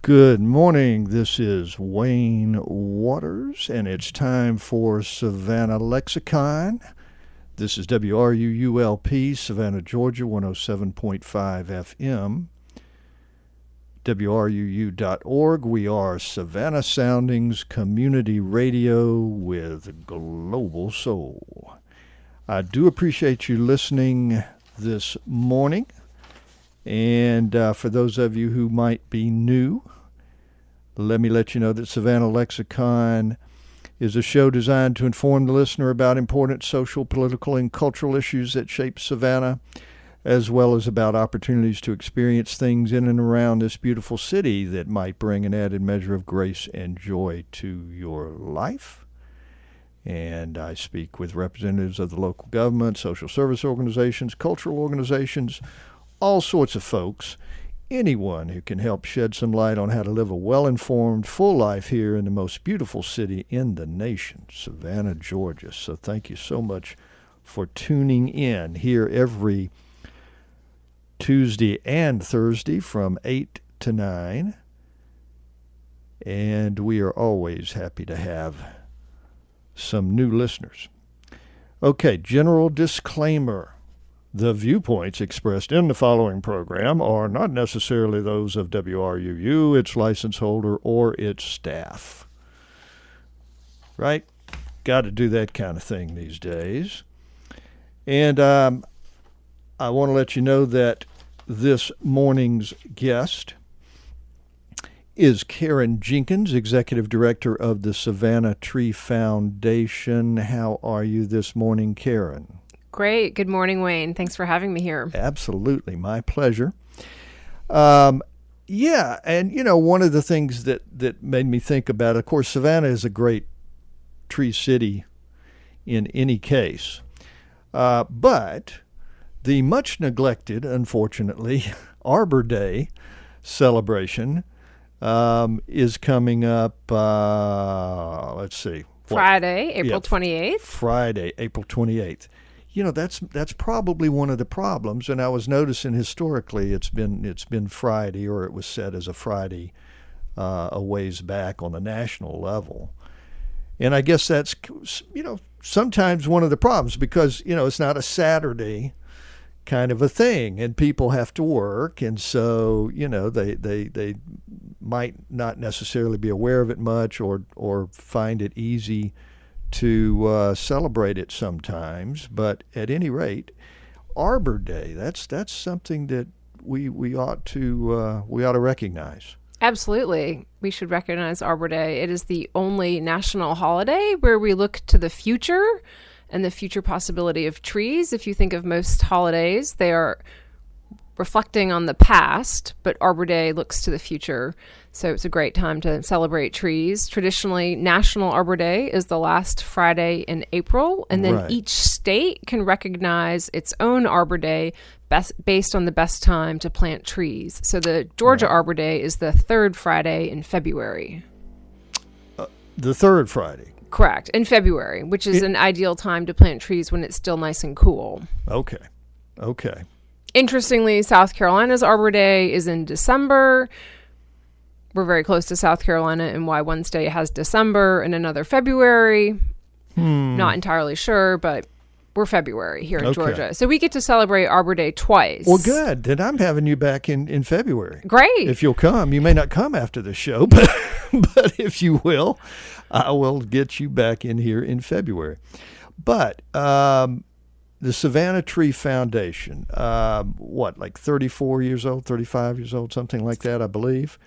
Good morning. This is Wayne Waters, and it's time for Savannah Lexicon. This is WRUULP, Savannah, Georgia, 107.5 FM. WRUU.org. We are Savannah Soundings Community Radio with Global Soul. I do appreciate you listening this morning. And for those of you who might be new, let me let you know that Savannah Lexicon is a show designed to inform the listener about important social, political, and cultural issues that shape Savannah, as well as about opportunities to experience things in and around this beautiful city that might bring an added measure of grace and joy to your life. And I speak with representatives of the local government, social service organizations, cultural organizations, all sorts of folks, anyone who can help shed some light on how to live a well-informed, full life here in the most beautiful city in the nation, Savannah, Georgia. So thank you so much for tuning in here every Tuesday and Thursday from 8 to 9. And we are always happy to have some new listeners. Okay, general disclaimer. The viewpoints expressed in the following program are not necessarily those of WRUU, its license holder, or its staff. Right? Got to do that kind of thing these days. And I want to let you know that this morning's guest is Karen Jenkins, Executive Director of the Savannah Tree Foundation. How are you this morning, Karen? Great. Good morning, Wayne. Thanks for having me here. Absolutely. My pleasure. And, one of the things that made me think about, of course, Savannah is a great tree city in any case. But the much neglected, unfortunately, Arbor Day celebration is coming up, let's see. Friday, April 28th. Friday, April 28th. That's probably one of the problems, and I was noticing historically it's been Friday, or it was set as a Friday a ways back on the national level, and I guess that's sometimes one of the problems because it's not a Saturday kind of a thing, and people have to work, and so they might not necessarily be aware of it much or find it easy to celebrate it sometimes. But at any rate, Arbor Day, that's something that we ought to recognize. Absolutely. We should recognize Arbor Day. It is the only national holiday where we look to the future and the future possibility of trees. If you think of most holidays, they are reflecting on the past, but Arbor Day looks to the future. So it's a great time to celebrate trees. Traditionally, National Arbor Day is the last Friday in April, and then each state can recognize its own Arbor Day based on the best time to plant trees. So the Georgia Arbor Day is the third Friday in February. The third Friday? Correct, in February, which is an ideal time to plant trees when it's still nice and cool. Okay. Interestingly, South Carolina's Arbor Day is in December. We're very close to South Carolina, and why one state has December and another February. Not entirely sure, but we're February here in Georgia. So we get to celebrate Arbor Day twice. Well, good. Then I'm having you back in February. Great. If you'll come. You may not come after the show, but if you will, I will get you back in here in February. But the Savannah Tree Foundation, like 34 years old, 35 years old, something like that, I believe.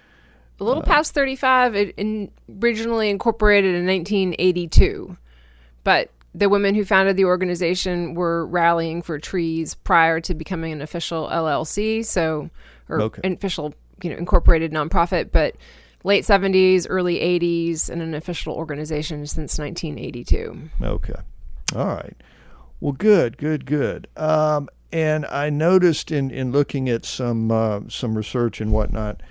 A little past 35. It originally incorporated in 1982. But the women who founded the organization were rallying for trees prior to becoming an official LLC, an official, incorporated nonprofit, but late 70s, early 80s, and an official organization since 1982. Okay. All right. Well, good. And I noticed in looking at some research and whatnot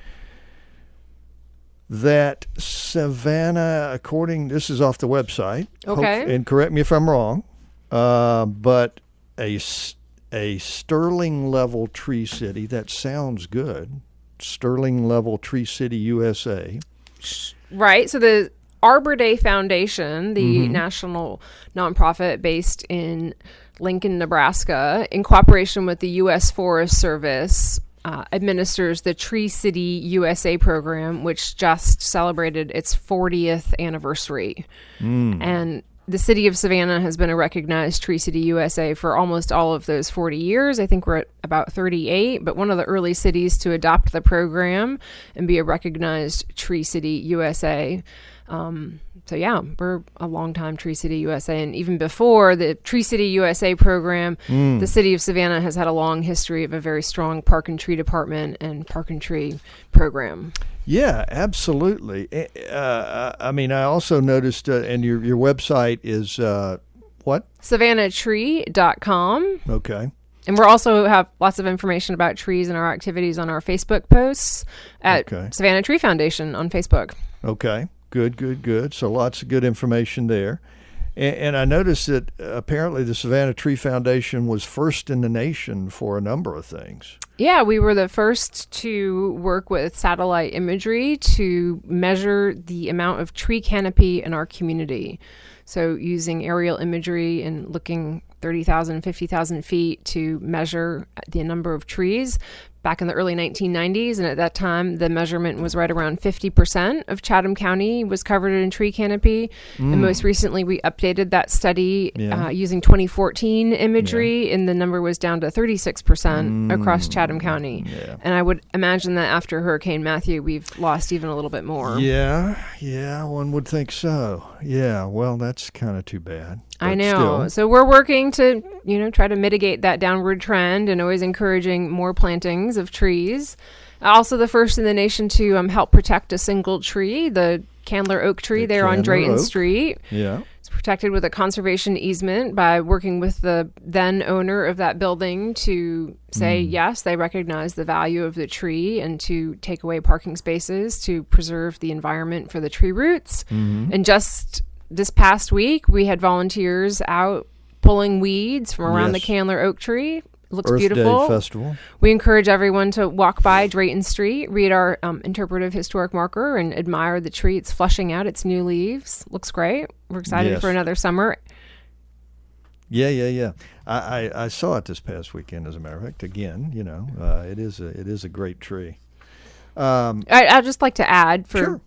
that Savannah, this is off the website. Okay. And correct me if I'm wrong, but a sterling level tree city, that sounds good. Sterling Level Tree City, USA. Right. So the Arbor Day Foundation, the national nonprofit based in Lincoln, Nebraska, in cooperation with the U.S. Forest Service, administers the Tree City USA program, which just celebrated its 40th anniversary. And the city of Savannah has been a recognized Tree City USA for almost all of those 40 years. I think we're at about 38, but one of the early cities to adopt the program and be a recognized Tree City USA. So yeah, we're a long-time Tree City USA. And even before the Tree City USA program, the city of Savannah has had a long history of a very strong park and tree department and park and tree program. Yeah, absolutely. I mean, I also noticed, and your website is what? SavannahTree.com. Okay. And we also have lots of information about trees and our activities on our Facebook posts at Savannah Tree Foundation on Facebook. Okay. Good. So lots of good information there. And I noticed that apparently the Savannah Tree Foundation was first in the nation for a number of things. Yeah, we were the first to work with satellite imagery to measure the amount of tree canopy in our community. So using aerial imagery and looking 30,000, 50,000 feet to measure the number of trees back in the early 1990s. And at that time, the measurement was right around 50% of Chatham County was covered in tree canopy. And most recently, we updated that study using 2014 imagery, and the number was down to 36% across Chatham County. Yeah. And I would imagine that after Hurricane Matthew, we've lost even a little bit more. Yeah, one would think so. Yeah, well, that's kind of too bad. I know. So we're working to, try to mitigate that downward trend and always encouraging more plantings of trees. Also the first in the nation to help protect a single tree, the Candler oak tree there on Drayton Street. Yeah. It's protected with a conservation easement by working with the then owner of that building to say, yes, they recognize the value of the tree and to take away parking spaces to preserve the environment for the tree roots. And just this past week, we had volunteers out pulling weeds from around the Candler oak tree. It looks Earth beautiful. Day Festival. We encourage everyone to walk by Drayton Street, read our interpretive historic marker, and admire the tree. It's flushing out its new leaves. Looks great. We're excited for another summer. Yeah. I saw it this past weekend, as a matter of fact. Again, it is a great tree. I'd just like to add for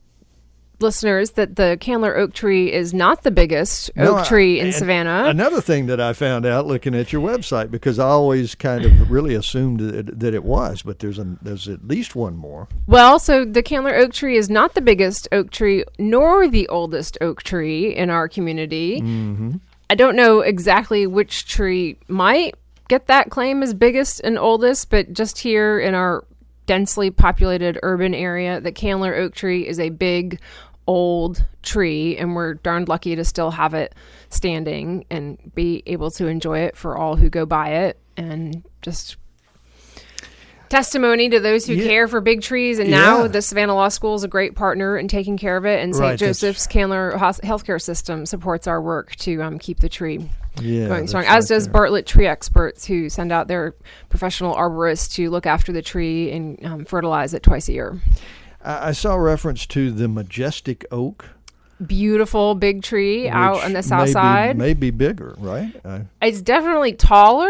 listeners that the Candler oak tree is not the biggest oak tree in Savannah. Another thing that I found out looking at your website, because I always kind of really assumed that it was, but there's at least one more. Well, so the Candler oak tree is not the biggest oak tree nor the oldest oak tree in our community. I don't know exactly which tree might get that claim as biggest and oldest, but just here in our densely populated urban area, the Candler oak tree is a big old tree, and we're darned lucky to still have it standing and be able to enjoy it for all who go by it, and just testimony to those who care for big trees. And now the Savannah Law School is a great partner in taking care of it, and St. Joseph's Candler Healthcare System supports our work to keep the tree going strong, as does Bartlett Tree Experts, who send out their professional arborists to look after the tree and fertilize it twice a year. I saw reference to the majestic oak. Beautiful big tree out on the south side. Maybe bigger, right? It's definitely taller,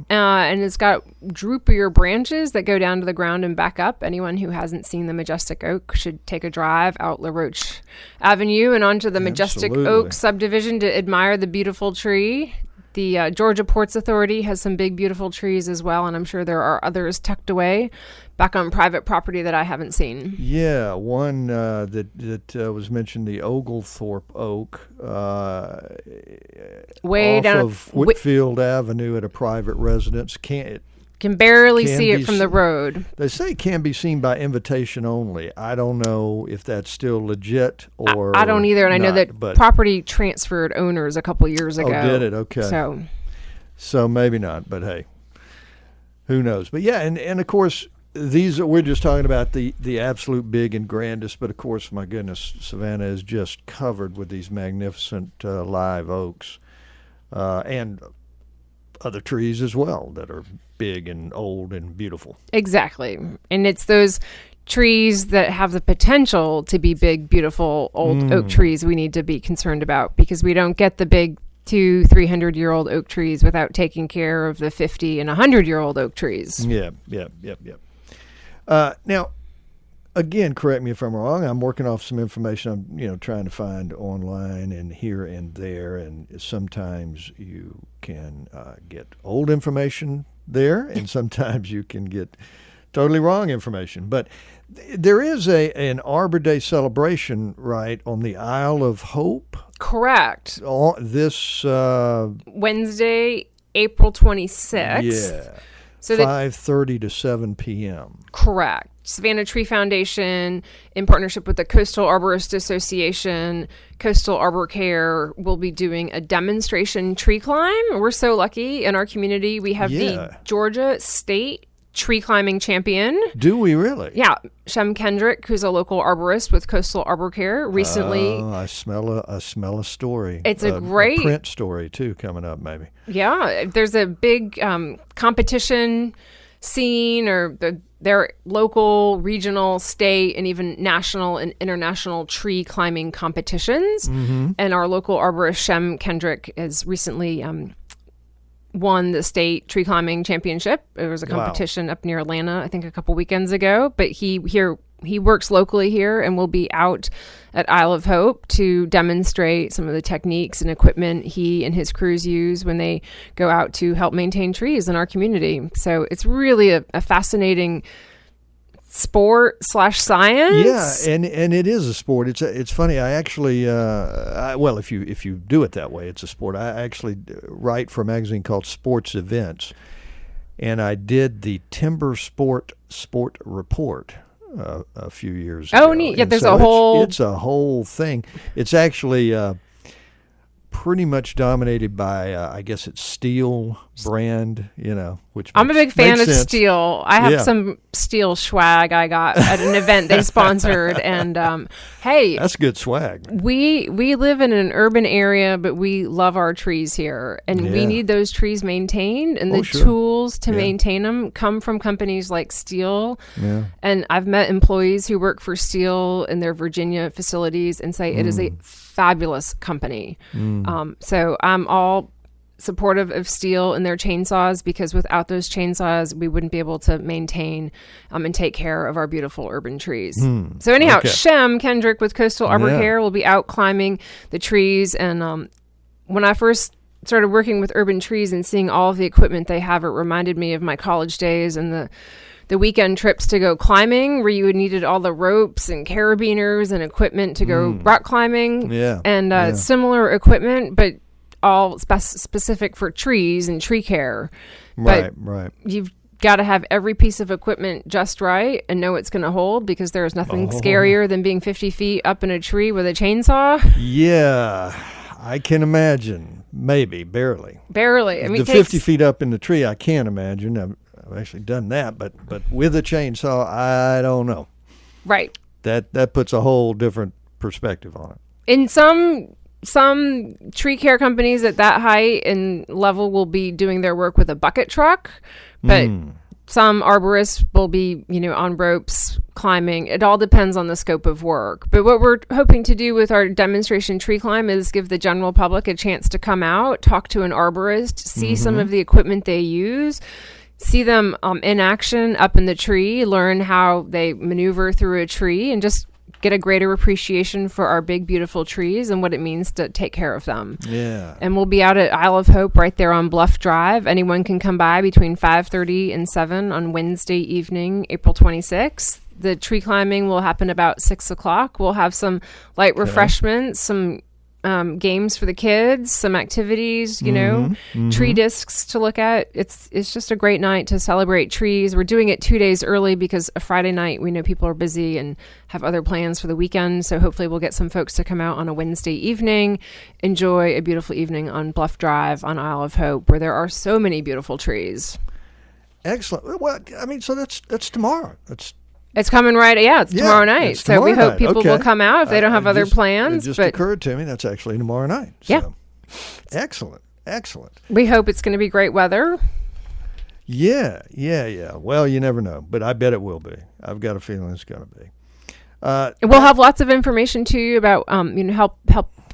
and it's got droopier branches that go down to the ground and back up. Anyone who hasn't seen the majestic oak should take a drive out La Roche Avenue and onto the majestic oak subdivision to admire the beautiful tree. The Georgia Ports Authority has some big, beautiful trees as well, and I'm sure there are others tucked away back on private property that I haven't seen. Yeah, one that was mentioned, the Oglethorpe Oak, way off down of Whitfield Avenue at a private residence. Can barely see it from the road. They say it can be seen by invitation only. I don't know if that's still legit or I don't either, and not, I know that property transferred owners a couple years ago. Oh, did it? Okay. So maybe not, but hey, who knows? But yeah, and of course, we're just talking about the absolute big and grandest, but of course, my goodness, Savannah is just covered with these magnificent live oaks and other trees as well that are big and old and beautiful. Exactly. And it's those trees that have the potential to be big, beautiful old oak trees we need to be concerned about, because we don't get the big 200-300-year-old oak trees without taking care of the 50 and 100-year-old oak trees. Yeah. Now, again, correct me if I'm wrong. I'm working off some information I'm trying to find online and here and there, and sometimes you can get old information there, and sometimes you can get totally wrong information. But there is an Arbor Day celebration, right, on the Isle of Hope. Correct. This Wednesday, April 26th. Yeah. So 5:30 to 7 p.m. Correct. Savannah Tree Foundation, in partnership with the Coastal Arborist Association, Coastal Arbor Care, will be doing a demonstration tree climb. We're so lucky in our community. We have the Georgia State tree climbing champion. Do we really? Yeah. Shem Kendrick, who's a local arborist with Coastal Arbor Care, recently. Oh, I smell a story. It's a great print story too coming up, maybe. Yeah, there's a big competition scene, or their local, regional, state, and even national and international tree climbing competitions. Mm-hmm. And our local arborist Shem Kendrick has recently won the state tree climbing championship. There was a competition up near Atlanta, I think a couple weekends ago, but he works locally here and will be out at Isle of Hope to demonstrate some of the techniques and equipment he and his crews use when they go out to help maintain trees in our community. So it's really a fascinating sport/science. Yeah, and it is a sport. It's funny. I actually, if you do it that way, it's a sport. I actually write for a magazine called Sports Events, and I did the Timber Sport Report a few years ago. Oh, neat. Yeah, and there's so it's a whole thing. It's actually pretty much dominated by, I guess it's Steel brand, which I'm a big fan of sense. Steel. I have some Steel swag I got at an event they sponsored, and hey, that's good swag. We live in an urban area, but we love our trees here, and we need those trees maintained, and the tools to maintain them come from companies like Steel. Yeah. And I've met employees who work for Steel in their Virginia facilities and say it is a fabulous company. So I'm all supportive of Steel and their chainsaws, because without those chainsaws, we wouldn't be able to maintain and take care of our beautiful urban trees. So anyhow, Shem Kendrick with Coastal Arbor Care will be out climbing the trees. And when I first started working with urban trees and seeing all of the equipment they have, it reminded me of my college days and the weekend trips to go climbing, where you needed all the ropes and carabiners and equipment to go rock climbing. And similar equipment, but all specific for trees and tree care. Right. You've got to have every piece of equipment just right and know it's going to hold, because there is nothing scarier than being 50 feet up in a tree with a chainsaw. Yeah, I can imagine. Maybe, barely. I mean, the 50 feet up in the tree, I can't imagine. I've actually done that, but with a chainsaw, I don't know. Right. That puts a whole different perspective on it. In some tree care companies at that height and level will be doing their work with a bucket truck, but some arborists will be, on ropes climbing. It all depends on the scope of work. But what we're hoping to do with our demonstration tree climb is give the general public a chance to come out, talk to an arborist, see some of the equipment they use, see them in action up in the tree, learn how they maneuver through a tree, and just get a greater appreciation for our big, beautiful trees and what it means to take care of them. Yeah. And we'll be out at Isle of Hope right there on Bluff Drive. Anyone can come by between 5:30 and 7 on Wednesday evening, April 26th. The tree climbing will happen about 6 o'clock. We'll have some light refreshments, some games for the kids, some activities, tree discs to look at. It's just a great night to celebrate trees. We're doing it 2 days early because a Friday night, we know people are busy and have other plans for the weekend. So hopefully we'll get some folks to come out on a Wednesday evening, enjoy a beautiful evening on Bluff Drive on Isle of Hope, where there are so many beautiful trees. Excellent. Well, so that's tomorrow. It's coming right. Yeah, it's tomorrow night. So we hope people will come out if they don't have other plans. It just occurred to me that's actually tomorrow night. So. Yeah. Excellent. We hope it's going to be great weather. Yeah. Well, you never know, but I bet it will be. I've got a feeling it's going to be. We'll have lots of information too about help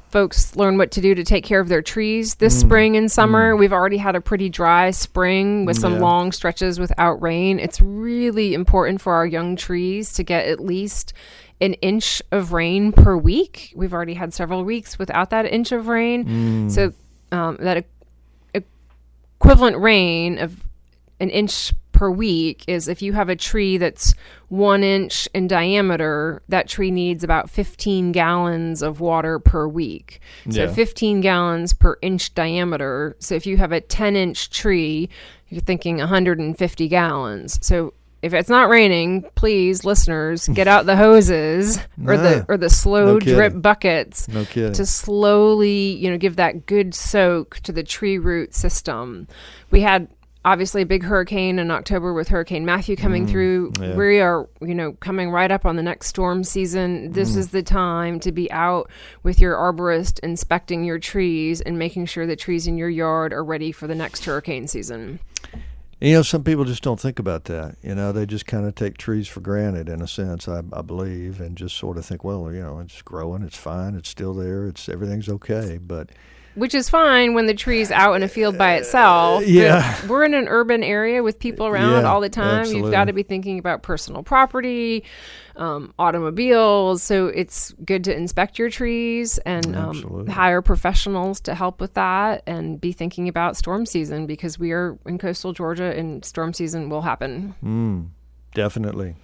folks learn what to do to take care of their trees this spring and summer. We've already had a pretty dry spring with some long stretches without rain. It's really important for our young trees to get at least an inch of rain per week. We've already had several weeks without that inch of rain. So that equivalent rain of an inch per week is if you have a tree that's 1 inch in diameter, that tree needs about 15 gallons of water per week. So 15 gallons per inch diameter. So if you have a 10-inch tree, you're thinking 150 gallons. So if it's not raining, please, listeners, get out the hoses or the slow drip buckets to slowly, give that good soak to the tree root system. We had obviously a big hurricane in October with Hurricane Matthew coming through. Yeah. We are, coming right up on the next storm season. This is the time to be out with your arborist inspecting your trees and making sure the trees in your yard are ready for the next hurricane season. Some people just don't think about that. They just kind of take trees for granted in a sense, I believe, and just sort of think, well, it's growing, it's fine, it's still there, everything's okay. But which is fine when the tree's out in a field by itself. But we're in an urban area with people around all the time. Absolutely. You've got to be thinking about personal property, automobiles. So it's good to inspect your trees and hire professionals to help with that and be thinking about storm season because we are in coastal Georgia and storm season will happen. Definitely.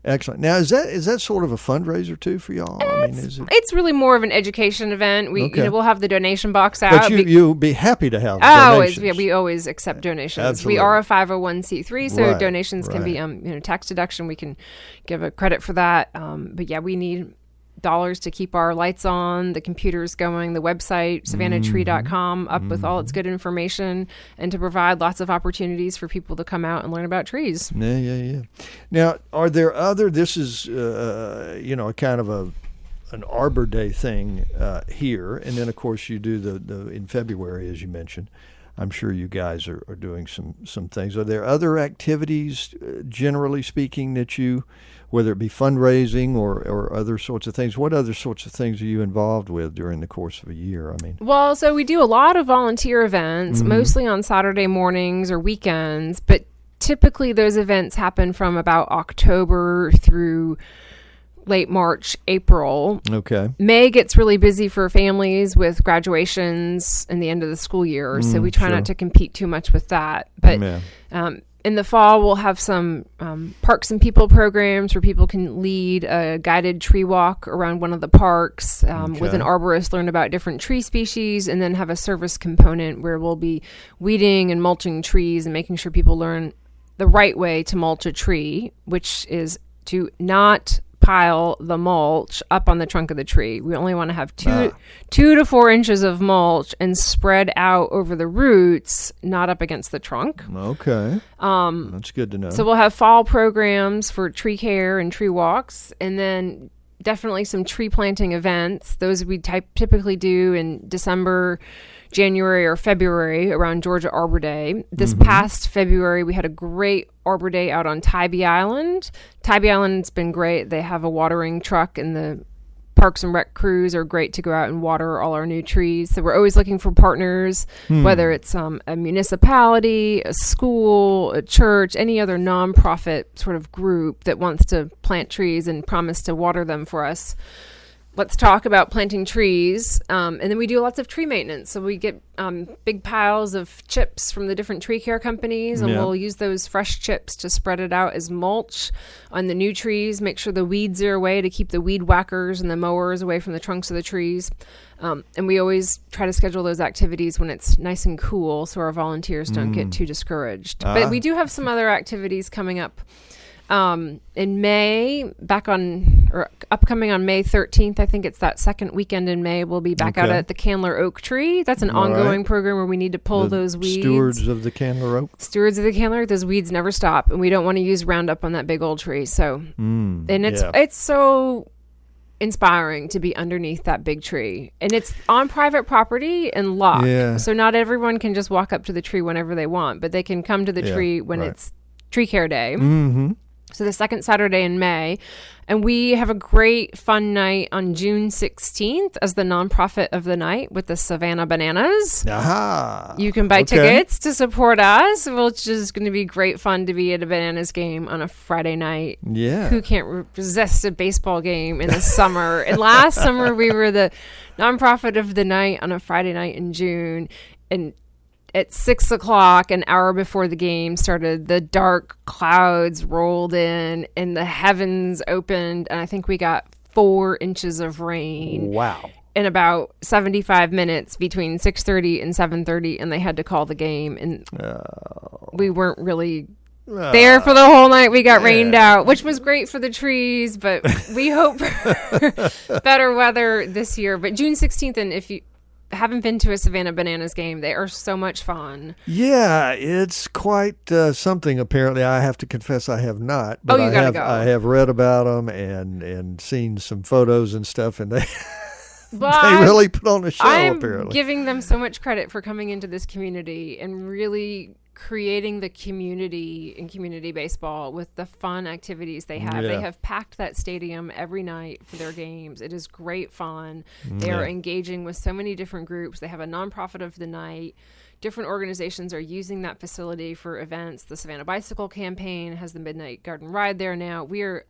Excellent. Now, is that sort of a fundraiser too for y'all? It's really more of an education event. We'll have the donation box out. But you'll be happy to have donations. We always accept donations. Absolutely. We are a 501c3, so donations can be tax deduction. We can give a credit for that. But we need dollars to keep our lights on, the computers going, the website, SavannahTree.com, up with all its good information, and to provide lots of opportunities for people to come out and learn about trees. Yeah. Now, are there this is, a kind of an Arbor Day thing here, and then, of course, you do the in February, as you mentioned. I'm sure you guys are doing some things. Are there other activities, generally speaking, that you, whether it be fundraising or other sorts of things, what other sorts of things are you involved with during the course of a year? Well, so we do a lot of volunteer events, mostly on Saturday mornings or weekends, but typically those events happen from about October through late March, April. Okay. May gets really busy for families with graduations and the end of the school year, so we try not to compete too much with that. But in the fall, we'll have some Parks and People programs where people can lead a guided tree walk around one of the parks with an arborist, learn about different tree species, and then have a service component where we'll be weeding and mulching trees and making sure people learn the right way to mulch a tree, which is to not pile the mulch up on the trunk of the tree. We only want to have 2 to 4 inches of mulch and spread out over the roots, not up against the trunk. Okay. That's good to know. So we'll have fall programs for tree care and tree walks, and then definitely some tree planting events. Those we typically do in December, January, or February around Georgia Arbor Day. This past February, we had a great Arbor Day out on Tybee Island. Tybee Island's been great. They have a watering truck, and the Parks and Rec crews are great to go out and water all our new trees. So we're always looking for partners, whether it's a municipality, a school, a church, any other nonprofit sort of group that wants to plant trees and promise to water them for us. Let's talk about planting trees. And then we do lots of tree maintenance. So we get big piles of chips from the different tree care companies, and we'll use those fresh chips to spread it out as mulch on the new trees, make sure the weeds are away to keep the weed whackers and the mowers away from the trunks of the trees. And we always try to schedule those activities when it's nice and cool so our volunteers don't get too discouraged. But we do have some other activities coming up. In May, upcoming on May 13th, I think it's that second weekend in May, we'll be back out at the Candler Oak Tree. That's an ongoing program where we need to pull those weeds. Stewards of the Candler Oak? Stewards of the Candler, those weeds never stop, and we don't want to use Roundup on that big old tree. So, and it's so inspiring to be underneath that big tree. And it's on private property and locked. Yeah. So not everyone can just walk up to the tree whenever they want, but they can come to the tree when it's tree care day. Mm-hmm. So the second Saturday in May. And we have a great fun night on June 16th as the nonprofit of the night with the Savannah Bananas. Aha. You can buy tickets to support us, which is going to be great fun to be at a Bananas game on a Friday night. Yeah. Who can't resist a baseball game in the summer? And last summer we were the nonprofit of the night on a Friday night in June. And at 6 o'clock, an hour before the game started, the dark clouds rolled in and the heavens opened. And I think we got 4 inches of rain. Wow. In about 75 minutes between 6:30 and 7:30. And they had to call the game. And we weren't really there for the whole night. We got rained out, which was great for the trees. But we hope for better weather this year. But June 16th, and if you haven't been to a Savannah Bananas game, they are so much fun. Yeah, it's quite something. Apparently, I have to confess I have not. But you gotta go. I have read about them and seen some photos and stuff, and they they really put on a show. I'm apparently, giving them so much credit for coming into this community and really creating the community in community baseball with the fun activities they have. They have packed that stadium every night for their games. It is great fun. They are engaging with so many different groups. They have a nonprofit of the night. Different organizations are using that facility for events. The Savannah Bicycle Campaign has the Midnight Garden Ride there now. We are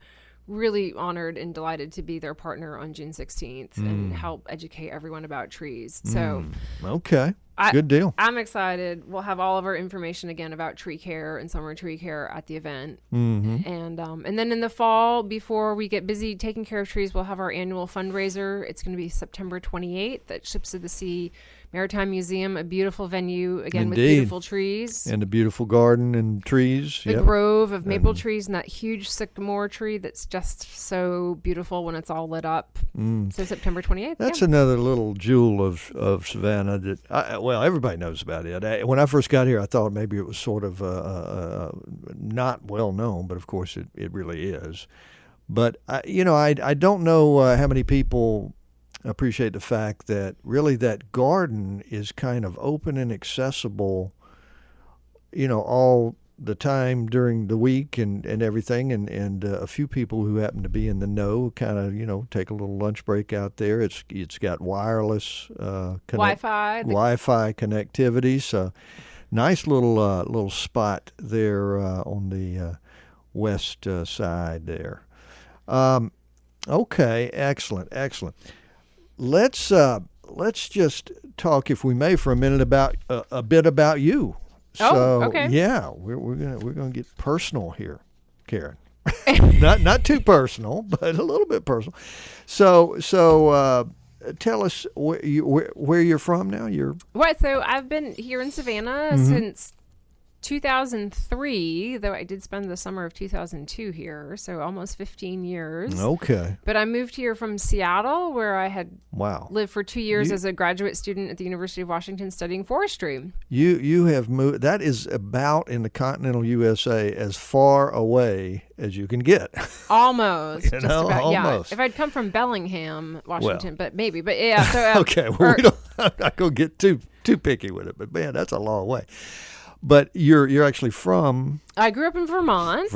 really honored and delighted to be their partner on June 16th and help educate everyone about trees. So okay. Good deal. I'm excited. We'll have all of our information again about tree care and summer tree care at the event. And then in the fall, before we get busy taking care of trees, we'll have our annual fundraiser. It's going to be September 28th at Ships of the Sea Maritime Museum, a beautiful venue, again, with beautiful trees. And a beautiful garden and trees. The grove of maple trees and that huge sycamore tree that's just so beautiful when it's all lit up. So September 28th. That's another little jewel of Savannah that, everybody knows about it. When I first got here, I thought maybe it was sort of not well known, but of course it really is. But, I don't know how many people appreciate the fact that really that garden is kind of open and accessible, all the time during the week and everything. And a few people who happen to be in the know kind of, take a little lunch break out there. It's got wireless Wi-Fi connectivity. So nice little spot there on the west side there. Okay, excellent. Let's just talk, if we may, for a minute about a bit about you. So, okay. Yeah, we're gonna get personal here, Karen. not too personal, but a little bit personal. So tell us where you're from now. So I've been here in Savannah since 2003, though I did spend the summer of 2002 here, so almost 15 years. Okay. But I moved here from Seattle, where I had lived for 2 years as a graduate student at the University of Washington studying forestry. You have moved. That is about in the continental USA as far away as you can get. Almost. Just about, almost. Yeah. If I'd come from Bellingham, Washington, but maybe. But yeah. So, okay. Well, I'm not going to get too picky with it, but man, that's a long way. But you're actually from? I grew up in Vermont.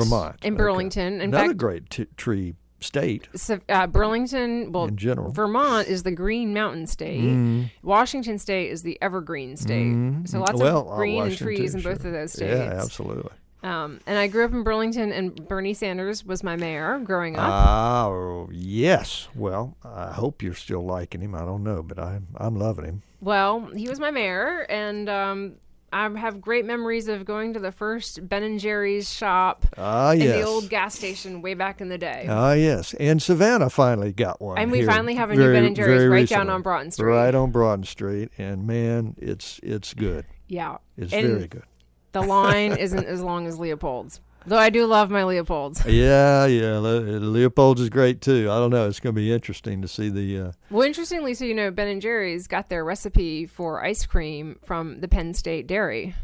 In Burlington. Okay. Another great tree state. So, Burlington, in general. Vermont is the Green Mountain State. Washington State is the Evergreen State. So lots of green and trees in both of those states. Yeah, absolutely. And I grew up in Burlington, and Bernie Sanders was my mayor growing up. Yes. Well, I hope you're still liking him. I don't know, but I'm loving him. Well, he was my mayor, and I have great memories of going to the first Ben & Jerry's shop in the old gas station way back in the day. Yes. And Savannah finally got one. And we finally have a new Ben & Jerry's right down on Broughton Street. Right on Broughton Street. And, man, it's good. Yeah. It's very good. The line isn't as long as Leopold's. Though I do love my Leopold's. Yeah. Leopold's is great, too. I don't know. It's going to be interesting to see the... Well, interestingly, so, Ben & Jerry's got their recipe for ice cream from the Penn State Dairy.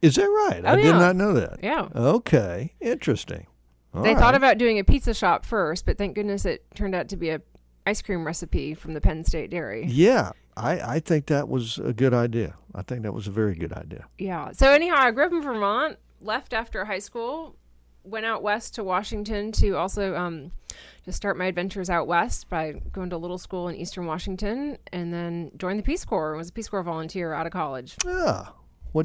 Is that right? I did not know that. Yeah. Okay. Interesting. They thought about doing a pizza shop first, but thank goodness it turned out to be a ice cream recipe from the Penn State Dairy. Yeah, I think that was a good idea. I think that was a very good idea. Yeah. So anyhow, I grew up in Vermont, left after high school, went out west to Washington to also to start my adventures out west by going to a little school in Eastern Washington, and then joined the Peace Corps and was a Peace Corps volunteer out of college. Yeah.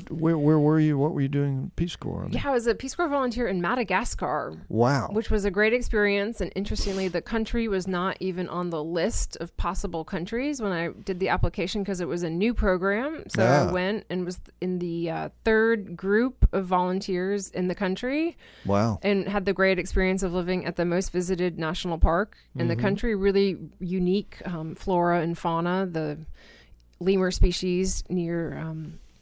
Where were you? What were you doing in Peace Corps? Yeah, I was a Peace Corps volunteer in Madagascar. Wow. Which was a great experience. And interestingly, the country was not even on the list of possible countries when I did the application because it was a new program. So I went and was in the third group of volunteers in the country. Wow. And had the great experience of living at the most visited national park in the country. Really unique flora and fauna. The lemur species near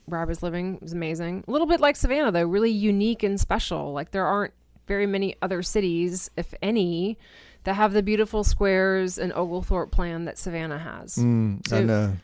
where I was living was amazing. A little bit like Savannah, though, really unique and special. Like there aren't very many other cities, if any, that have the beautiful squares and Oglethorpe plan that Savannah has. So I know.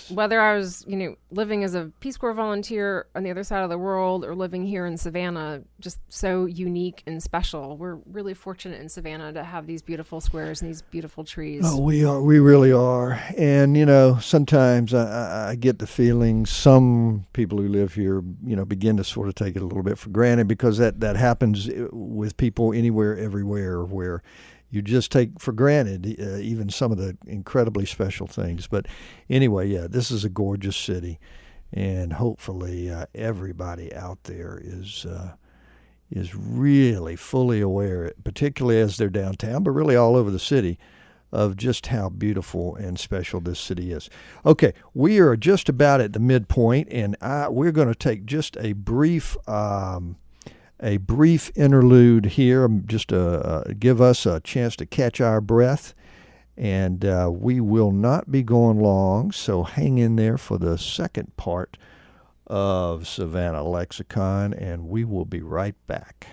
Whether I was, living as a Peace Corps volunteer on the other side of the world or living here in Savannah, just so unique and special. We're really fortunate in Savannah to have these beautiful squares and these beautiful trees. Oh, we are. We really are. And, sometimes I get the feeling some people who live here, begin to sort of take it a little bit for granted because that happens with people anywhere, everywhere, where you just take for granted even some of the incredibly special things. But anyway, yeah, this is a gorgeous city, and hopefully everybody out there is really fully aware, particularly as they're downtown, but really all over the city, of just how beautiful and special this city is. Okay, we are just about at the midpoint, and we're going to take just a brief interlude here, just to give us a chance to catch our breath, and we will not be going long, so hang in there for the second part of Savannah Lexicon, and we will be right back.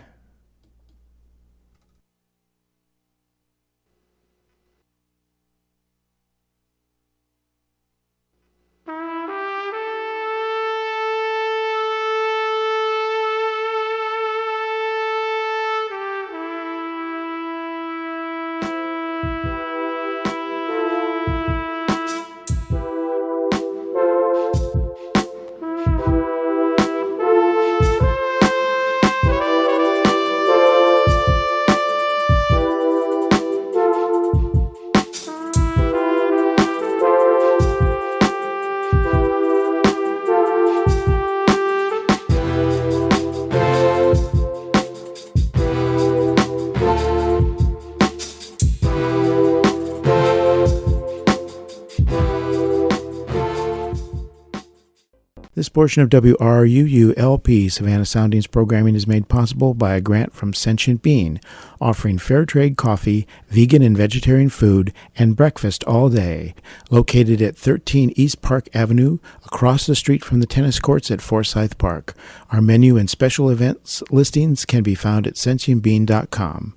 This portion of WRUU-LP Savannah Soundings programming is made possible by a grant from Sentient Bean, offering fair trade coffee, vegan and vegetarian food, and breakfast all day. Located at 13 East Park Avenue, across the street from the tennis courts at Forsyth Park. Our menu and special events listings can be found at sentientbean.com.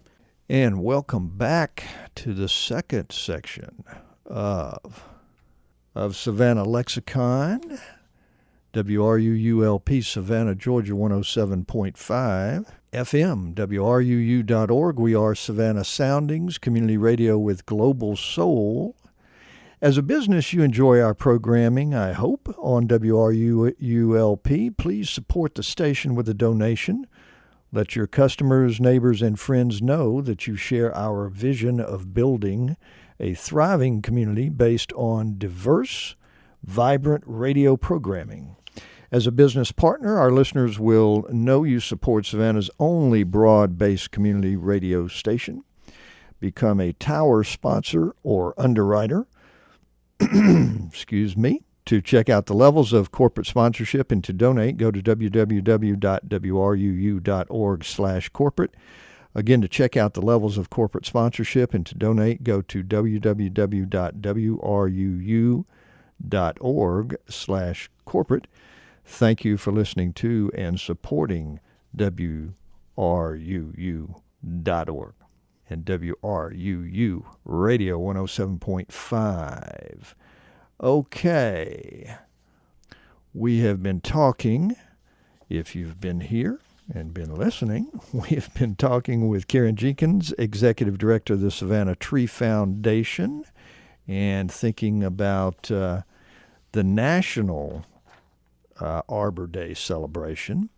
And welcome back to the second section of Savannah Lexicon. WRUU-LP Savannah, Georgia 107.5 FM, WRUU.org. We are Savannah Soundings, community radio with global soul. As a business, you enjoy our programming, I hope, on WRUU-LP. Please support the station with a donation. Let your customers, neighbors, and friends know that you share our vision of building a thriving community based on diverse, vibrant radio programming. As a business partner, our listeners will know you support Savannah's only broad-based community radio station. Become a tower sponsor or underwriter. Excuse me. To check out the levels of corporate sponsorship and to donate, go to www.wruu.org/corporate. Again, to check out the levels of corporate sponsorship and to donate, go to www.wruu.org/corporate. Thank you for listening to and supporting WRUU.org and WRUU Radio 107.5. Okay. We have been talking, if you've been here and been listening, we have been talking with Karen Jenkins, Executive Director of the Savannah Tree Foundation. and thinking about the National Arbor Day celebration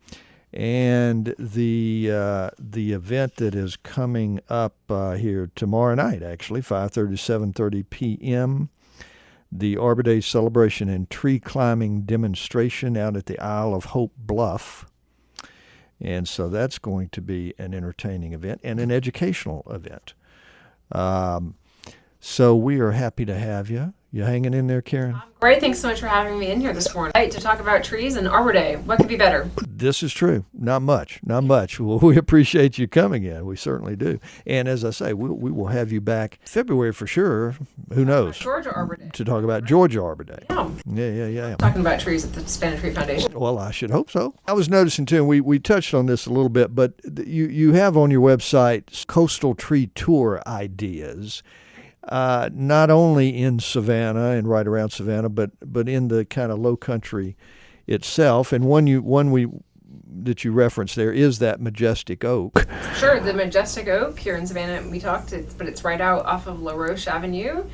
and the event that is coming up here tomorrow night, actually, 5:30 to 7:30 p.m., the Arbor Day celebration and tree climbing demonstration out at the Isle of Hope Bluff. And so that's going to be an entertaining event and an educational event. So we are happy to have you. You hanging in there, Karen? Great. Thanks so much for having me in here this morning to talk about trees and Arbor Day. What could be better? This is true. Not much. Not much. Well, we appreciate you coming in. We certainly do. And as I say, we will have you back February for sure. Who knows? Georgia Arbor Day. To talk about Georgia Arbor Day. Yeah. Yeah. Talking about trees at the Savannah Tree Foundation. Well, I should hope so. I was noticing, too, and we touched on this a little bit, but you have on your website coastal tree tour ideas. Not only in Savannah and right around Savannah, but in the kind of low country itself. And one that you referenced there is that majestic oak. Sure, the majestic oak here in Savannah. We talked, but it's right out off of La Roche Avenue,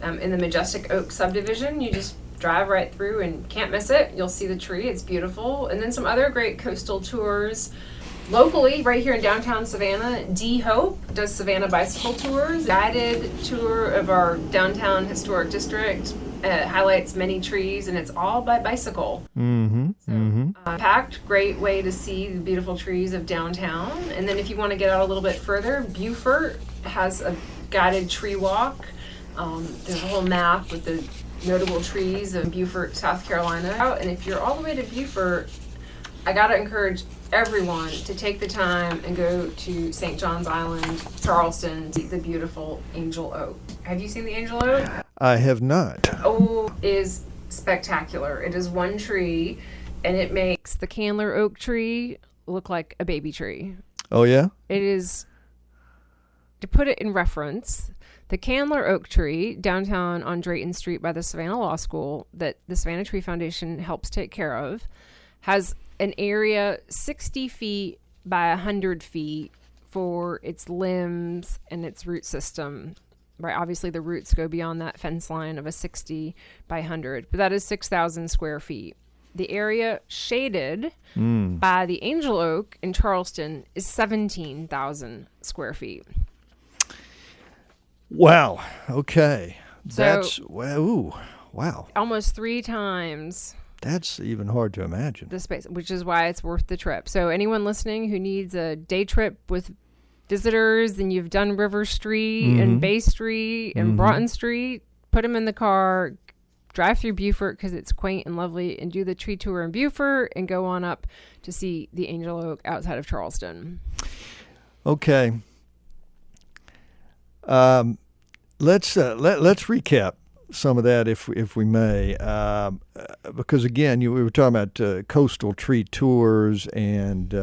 in the majestic oak subdivision. You just drive right through and can't miss it. You'll see the tree. It's beautiful. And then some other great coastal tours. Locally, right here in downtown Savannah, D. Hope does Savannah bicycle tours. Guided tour of our downtown historic district, highlights many trees, and it's all by bicycle. Packed, great way to see the beautiful trees of downtown. And then if you want to get out a little bit further, Beaufort has a guided tree walk. There's a whole map with the notable trees of Beaufort, South Carolina. And if you're all the way to Beaufort, I gotta encourage everyone to take the time and go to St. John's Island, Charleston, see the beautiful angel oak. Have you seen the angel oak? I have not. Oh, it is spectacular. It is one tree, and it makes the Candler oak tree look like a baby tree. Oh, yeah? It is, to put it in reference, the Candler oak tree downtown on Drayton Street by the Savannah Law School that the Savannah Tree Foundation helps take care of has an area 60 feet by 100 feet for its limbs and its root system. Right, obviously the roots go beyond that fence line of a 60 by 100, but that is 6,000 square feet. The area shaded by the angel oak in Charleston is 17,000 square feet. Wow. Okay. So, That's, ooh, wow. Almost 3 times That's even hard to imagine. the space, which is why it's worth the trip. So anyone listening who needs a day trip with visitors and you've done River Street and Bay Street and Broughton Street, put them in the car, drive through Beaufort because it's quaint and lovely, and do the tree tour in Beaufort and go on up to see the angel oak outside of Charleston. Okay. Let's recap some of that if we may, because again, we were talking about coastal tree tours and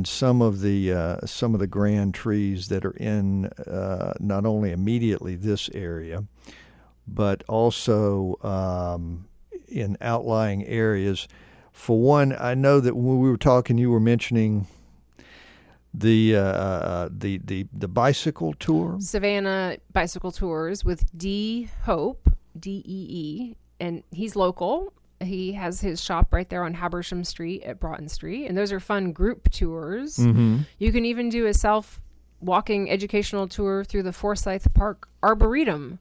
some of the grand trees that are in not only immediately this area, but also in outlying areas. For one, I know that when we were talking, you were mentioning the bicycle tour. Savannah bicycle tours with D. Hope, D-E-E, and he's local. He has his shop right there on Habersham Street at Broughton Street, and those are fun group tours. You can even do a self-walking educational tour through the Forsyth Park Arboretum.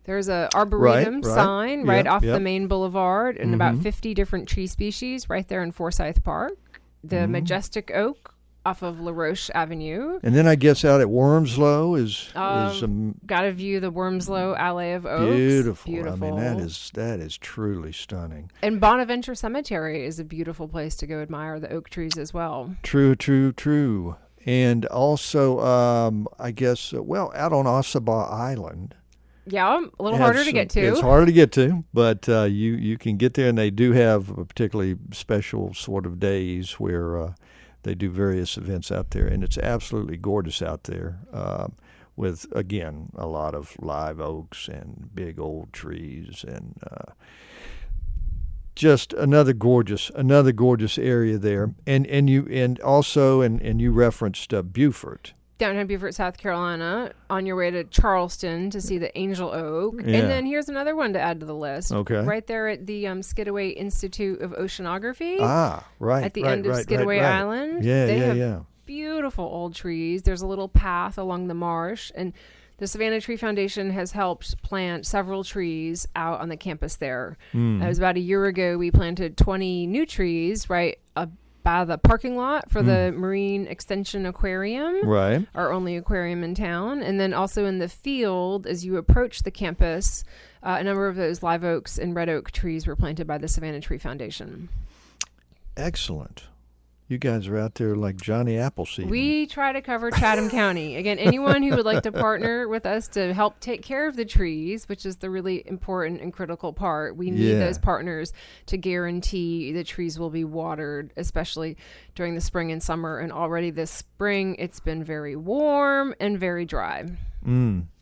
There's a Arboretum sign right off the main boulevard, and about 50 different tree species right there in Forsyth Park. The majestic oak off of La Roche Avenue. And then I guess out at Wormslow is got to view the Wormslow Alley of Oaks. Beautiful. I mean, that is truly stunning. And Bonaventure Cemetery is a beautiful place to go admire the oak trees as well. True. And also, I guess, out on Ossabaw Island. Yeah, a little harder to get to. It's harder to get to, but you can get there, and they do have a particularly special sort of days where they do various events out there, and it's absolutely gorgeous out there with, again, a lot of live oaks and big old trees, and just another gorgeous area there. And you referenced Beaufort. downtown Beaufort, South Carolina, on your way to Charleston to see the angel oak. Yeah. And then here's another one to add to the list. Okay. Right there at the Skidaway Institute of Oceanography. Right. At the end of Skidaway Island. Yeah, they have yeah. beautiful old trees. There's a little path along the marsh. And the Savannah Tree Foundation has helped plant several trees out on the campus there. It was about a year ago. We planted 20 new trees right by the parking lot for the Marine Extension Aquarium, Right. our only aquarium in town. And then also in the field, as you approach the campus, a number of those live oaks and red oak trees were planted by the Savannah Tree Foundation. Excellent. You guys are out there like Johnny Appleseed. We try to cover Chatham County. Again, anyone who would like to partner with us to help take care of the trees, which is the really important and critical part, we need those partners to guarantee the trees will be watered, especially during the spring and summer. And already this spring, it's been very warm and very dry.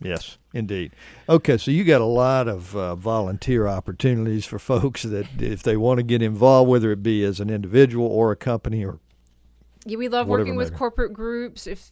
Yes, indeed. Okay, so you got a lot of volunteer opportunities for folks that if they want to get involved, whether it be as an individual or a company or Yeah, we love whatever working with maybe. corporate groups. If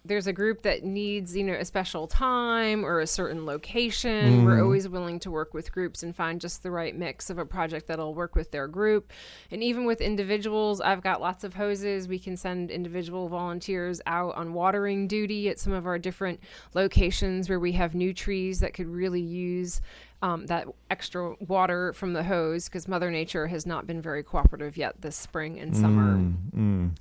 there's a group that needs, a special time or a certain location, we're always willing to work with groups and find just the right mix of a project that'll work with their group. And even with individuals, I've got lots of hoses. We can send individual volunteers out on watering duty at some of our different locations where we have new trees that could really use that extra water from the hose, because Mother Nature has not been very cooperative yet this spring and summer.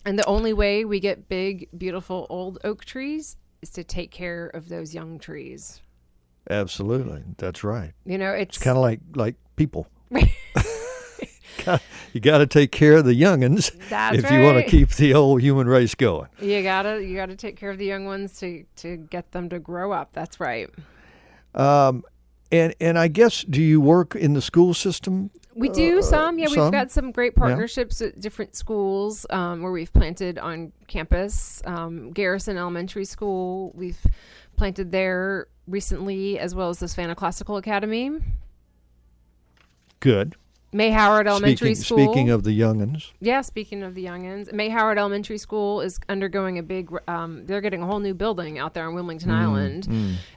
And the only way we get big, beautiful old oak trees is to take care of those young trees. Absolutely. That's right. It's Kind of like people. You got to take care of the youngins That's if you want to right. keep the old human race going. You gotta take care of the young ones to get them to grow up. That's right. And I guess, do you work in the school system? We do some. Yeah, some? we've got some great partnerships at different schools where we've planted on campus. Garrison Elementary School, we've planted there recently, as well as the Savannah Classical Academy. Good. May Howard Elementary School. Speaking of the youngins. Yeah, speaking of the youngins, May Howard Elementary School is undergoing a big, they're getting a whole new building out there on Wilmington Island.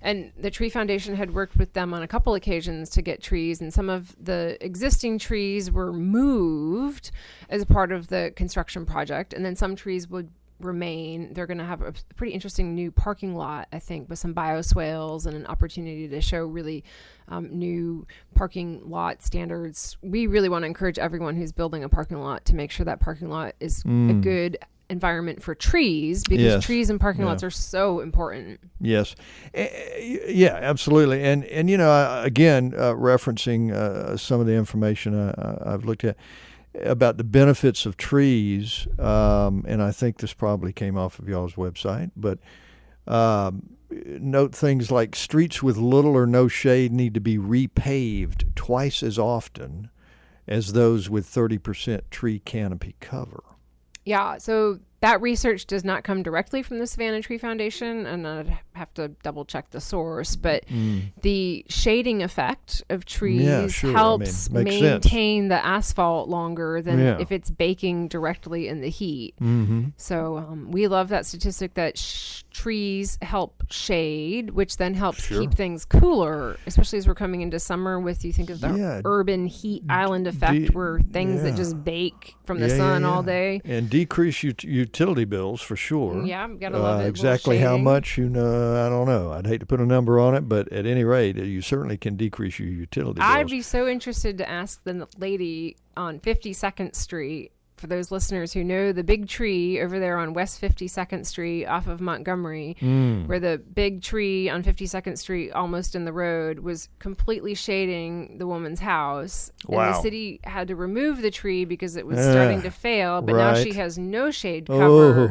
And the Tree Foundation had worked with them on a couple occasions to get trees, and some of the existing trees were moved as a part of the construction project, and then some trees would remain. They're going to have a pretty interesting new parking lot, I think, with some bioswales and an opportunity to show really new parking lot standards. We really want to encourage everyone who's building a parking lot to make sure that parking lot is a good environment for trees, because trees and parking lots are so important. Yes. Yeah, absolutely. And again, referencing some of the information I've looked at about the benefits of trees, and I think this probably came off of y'all's website, but note things like streets with little or no shade need to be repaved twice as often as those with 30% tree canopy cover. Yeah, so that research does not come directly from the Savannah Tree Foundation, and I'd have to double check the source, but the shading effect of trees helps maintain the asphalt longer than if it's baking directly in the heat. So we love that statistic that trees help shade, which then helps keep things cooler, especially as we're coming into summer with, you think of the urban heat island effect, where things that just bake from the sun all day. And decrease utility bills for sure. Yeah, gotta love it. Exactly how much, I don't know. I'd hate to put a number on it, but at any rate, you certainly can decrease your utility bills. I'd be so interested to ask the lady on 52nd Street, for those listeners who know the big tree over there on West 52nd Street off of Montgomery, where the big tree on 52nd Street almost in the road was completely shading the woman's house. Wow. And the city had to remove the tree because it was starting to fail, but now she has no shade cover.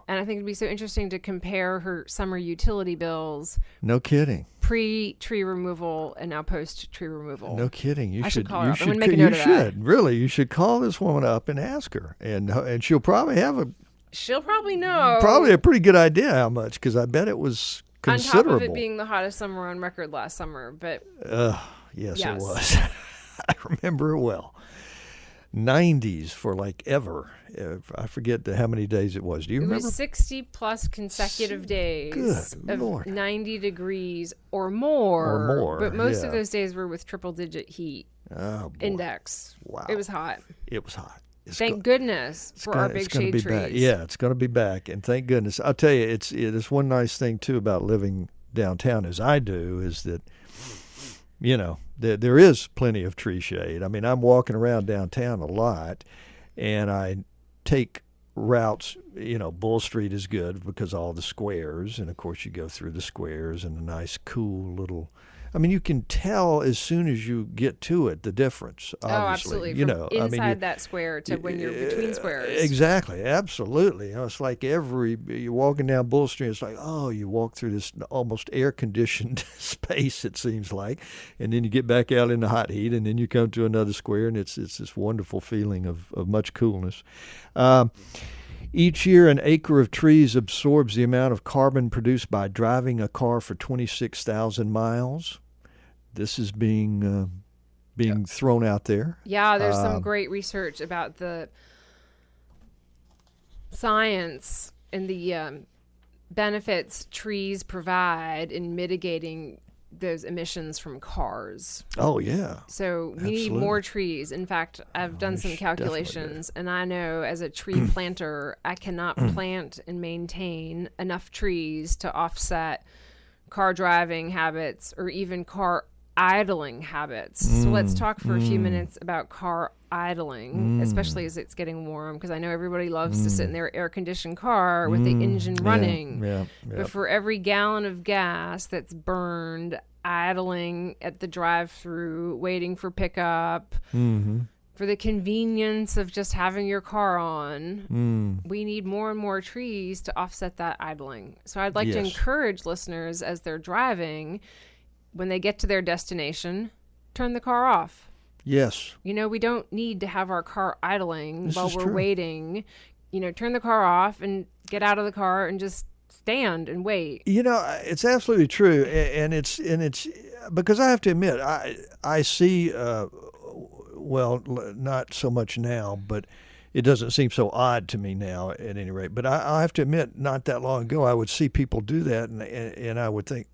And I think it'd be so interesting to compare her summer utility bills. No kidding. Pre-tree removal and now post-tree removal. No kidding. I should call her up. I'm going to make a note of that. You should. Really. You should call this woman up and ask her. And she'll probably have she'll probably know. Probably a pretty good idea how much, because I bet it was considerable. On top of it being the hottest summer on record last summer. But yes, it was. I remember it well. 90s for like ever. I forget how many days it was. Do you It remember? was 60 plus consecutive days Good of Lord. 90 degrees or more. Or more, But most of yeah. those days were with triple digit heat Oh, boy. index. Wow. It was hot. It was hot. It's Thank go- goodness it's for gonna- our it's big gonna shade be trees. back. Yeah, it's going to be back. And thank goodness. I'll tell you, it's one nice thing, too, about living downtown as I do is that, there is plenty of tree shade. I mean, I'm walking around downtown a lot, and I take routes. Bull Street is good because all the squares, and of course you go through the squares and a nice, cool little. I mean, you can tell as soon as you get to it the difference. Obviously. Oh, absolutely. From inside that square to when you're between squares. Exactly, absolutely. It's like you're walking down Bull Street. It's like, you walk through this almost air-conditioned space. It seems like, and then you get back out in the hot heat, and then you come to another square, and it's this wonderful feeling of much coolness. Each year, an acre of trees absorbs the amount of carbon produced by driving a car for 26,000 miles. This is being thrown out there. Yeah, there's some great research about the science and the benefits trees provide in mitigating those emissions from cars. Oh, yeah. So we need more trees. In fact, I've done some calculations, and I know as a tree planter, I cannot plant and maintain enough trees to offset car driving habits or even car idling habits. So let's talk for a few minutes about car idling, especially as it's getting warm, because I know everybody loves to sit in their air-conditioned car with the engine running. Yeah. But for every gallon of gas that's burned idling at the drive-through, waiting for pickup, for the convenience of just having your car on, we need more and more trees to offset that idling. So I'd like to encourage listeners as they're driving, when they get to their destination, turn the car off. Yes. We don't need to have our car idling while we're true. waiting. Turn the car off and get out of the car and just stand and wait. It's absolutely true, and it's because I have to admit, I see, well, not so much now, but it doesn't seem so odd to me now at any rate. But I have to admit, not that long ago, I would see people do that, and I would think,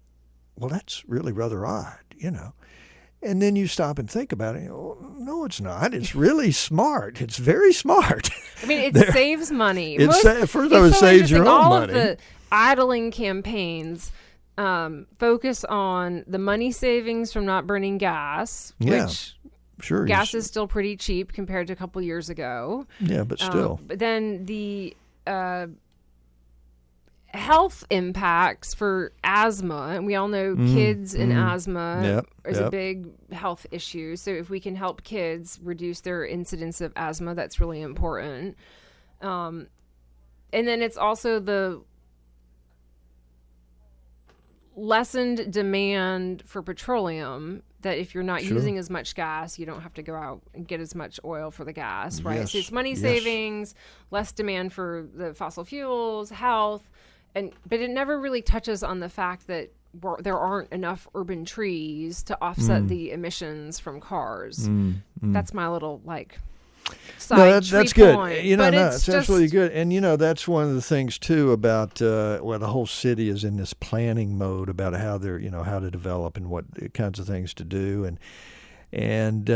well, that's really rather odd, And then you stop and think about it. No, it's not. It's really smart. It's very smart. I mean, it saves money. First, I would saves your own all money. Of the idling campaigns focus on the money savings from not burning gas, which sure, gas is still pretty cheap compared to a couple years ago. Yeah, but still. But then the health impacts for asthma, and we all know kids and asthma is a big health issue. So if we can help kids reduce their incidence of asthma, that's really important. And then it's also the lessened demand for petroleum, that if you're not using as much gas, you don't have to go out and get as much oil for the gas, right? Yes. So it's money savings, less demand for the fossil fuels, health, but it never really touches on the fact that there aren't enough urban trees to offset the emissions from cars. That's my little side that's tree good. point. It's absolutely good. And that's one of the things too about the whole city is in this planning mode about how they're how to develop and what kinds of things to do, and